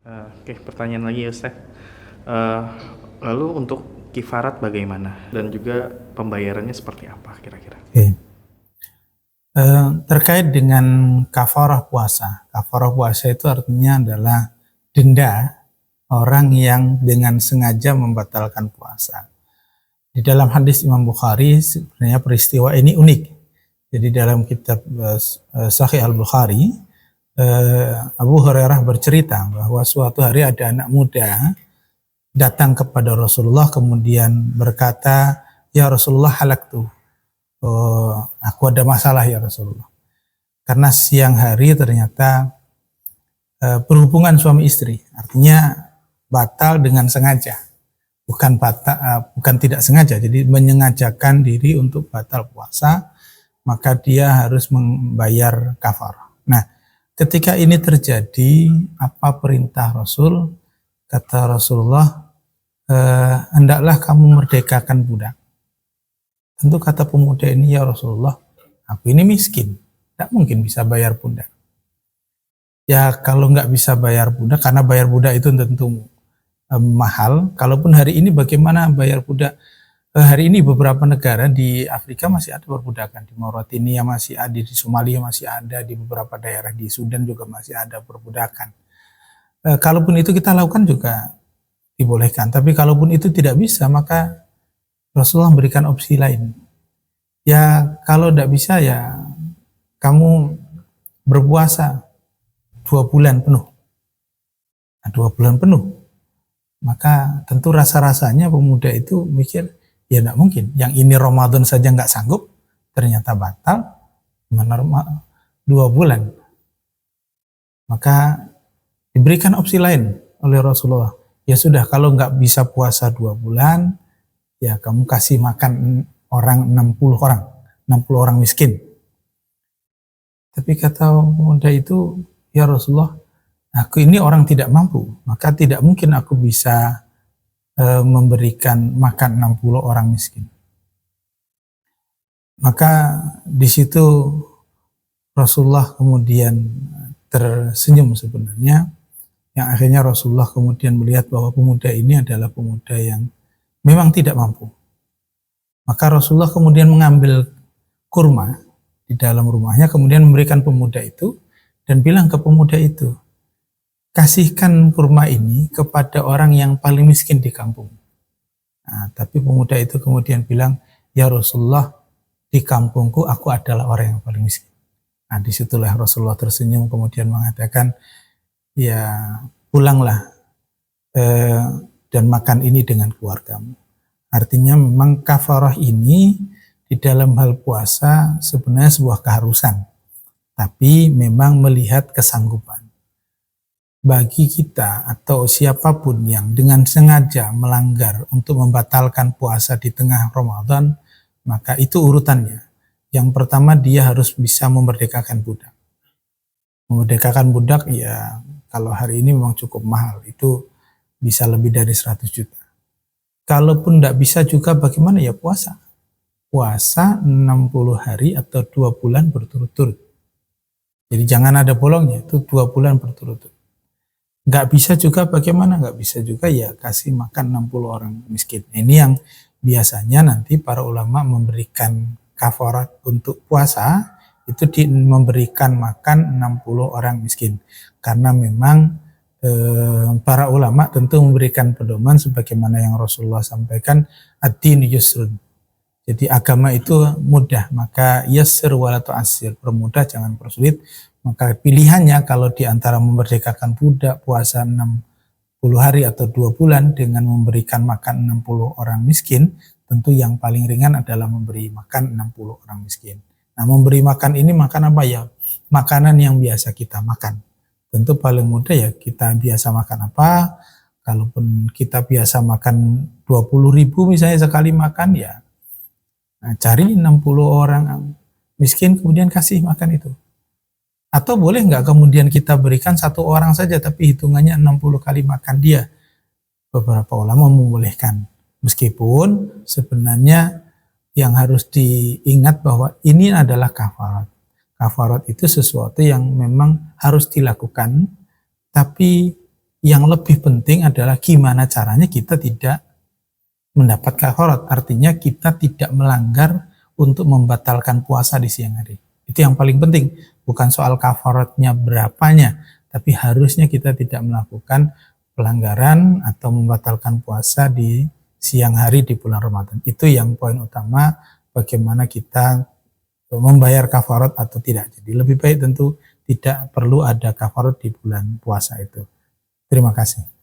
Oke, pertanyaan lagi ya Ustaz. Eh, Lalu untuk kifarat bagaimana? Dan juga pembayarannya seperti apa kira-kira? Oke. Terkait dengan kafarah puasa. Kafarah puasa itu artinya adalah denda orang yang dengan sengaja membatalkan puasa. Di dalam hadis Imam Bukhari sebenarnya peristiwa ini unik. Jadi dalam kitab Sahih Al-Bukhari, Abu Hurairah bercerita bahwa suatu hari ada anak muda datang kepada Rasulullah kemudian berkata, "Ya Rasulullah, halaktu. Aku ada masalah ya Rasulullah. Karena siang hari ternyata berhubungan suami istri, artinya batal dengan sengaja, bukan tidak sengaja, jadi menyengajakan diri untuk batal puasa, maka dia harus membayar kafarah. Nah, ketika ini terjadi, apa perintah Rasul? Kata Rasulullah, hendaklah kamu merdekakan budak. Tentu kata pemuda ini, ya Rasulullah, aku ini miskin, tidak mungkin bisa bayar budak. Ya kalau nggak bisa bayar budak, karena bayar budak itu tentu mahal. Kalaupun hari ini bagaimana bayar budak? Hari ini beberapa negara di Afrika masih ada perbudakan. Di Mauritania masih ada, di Somalia masih ada, di beberapa daerah di Sudan juga masih ada perbudakan. Kalaupun itu kita lakukan juga dibolehkan. Tapi kalaupun itu tidak bisa, maka Rasulullah memberikan opsi lain. Ya kalau tidak bisa ya kamu berpuasa 2 bulan penuh. Nah, 2 bulan penuh. Maka tentu rasa-rasanya pemuda itu mikir, ya tidak mungkin. Yang ini Ramadan saja nggak sanggup, ternyata batal, menerima 2 bulan. Maka diberikan opsi lain oleh Rasulullah. Ya sudah, kalau nggak bisa puasa 2 bulan, ya kamu kasih makan orang 60 orang miskin. Tapi kata pemuda itu, ya Rasulullah, aku ini orang tidak mampu, maka tidak mungkin aku bisa memberikan makan 60 orang miskin. Maka di situ Rasulullah kemudian tersenyum sebenarnya, yang akhirnya Rasulullah kemudian melihat bahwa pemuda ini adalah pemuda yang memang tidak mampu. Maka Rasulullah kemudian mengambil kurma di dalam rumahnya, kemudian memberikan pemuda itu dan bilang ke pemuda itu, kasihkan kurma ini kepada orang yang paling miskin di kampung. Nah, tapi pemuda itu kemudian bilang, ya Rasulullah, di kampungku aku adalah orang yang paling miskin. Nah, disitulah Rasulullah tersenyum kemudian mengatakan, ya pulanglah dan makan ini dengan keluargamu. Artinya memang kafarah ini di dalam hal puasa sebenarnya sebuah keharusan, tapi memang melihat kesanggupan. Bagi kita atau siapapun yang dengan sengaja melanggar untuk membatalkan puasa di tengah Ramadan, maka itu urutannya. Yang pertama dia harus bisa memerdekakan budak. Memerdekakan budak ya kalau hari ini memang cukup mahal, itu bisa lebih dari 100 juta. Kalaupun tidak bisa juga bagaimana ya puasa. Puasa 60 hari atau 2 bulan berturut-turut. Jadi jangan ada bolongnya, itu 2 bulan berturut-turut. Nggak bisa juga bagaimana? Nggak bisa juga ya kasih makan 60 orang miskin. Ini yang biasanya nanti para ulama memberikan kafarat untuk puasa, itu memberikan makan 60 orang miskin. Karena memang para ulama tentu memberikan pedoman sebagaimana yang Rasulullah sampaikan, ad-din yusrun. Jadi agama itu mudah, maka yassir wala tu'assir, permudah jangan persulit. Maka pilihannya kalau di antara memerdekakan budak, puasa 60 hari atau 2 bulan dengan memberikan makan 60 orang miskin, tentu yang paling ringan adalah memberi makan 60 orang miskin. Nah, memberi makan ini makan apa ya? Makanan yang biasa kita makan. Tentu paling mudah ya kita biasa makan apa? Kalaupun kita biasa makan 20.000 misalnya sekali makan ya, nah, cari 60 orang miskin kemudian kasih makan itu. Atau boleh nggak kemudian kita berikan 1 orang saja tapi hitungannya 60 kali makan dia. Beberapa ulama membolehkan. Meskipun sebenarnya yang harus diingat bahwa ini adalah kafarat. Kafarat itu sesuatu yang memang harus dilakukan, tapi yang lebih penting adalah gimana caranya kita tidak mendapat kafarat. Artinya kita tidak melanggar untuk membatalkan puasa di siang hari. Itu yang paling penting. Bukan soal kafaratnya berapanya, tapi harusnya kita tidak melakukan pelanggaran atau membatalkan puasa di siang hari di bulan Ramadan. Itu yang poin utama, bagaimana kita membayar kafarat atau tidak. Jadi lebih baik tentu tidak perlu ada kafarat di bulan puasa itu. Terima kasih.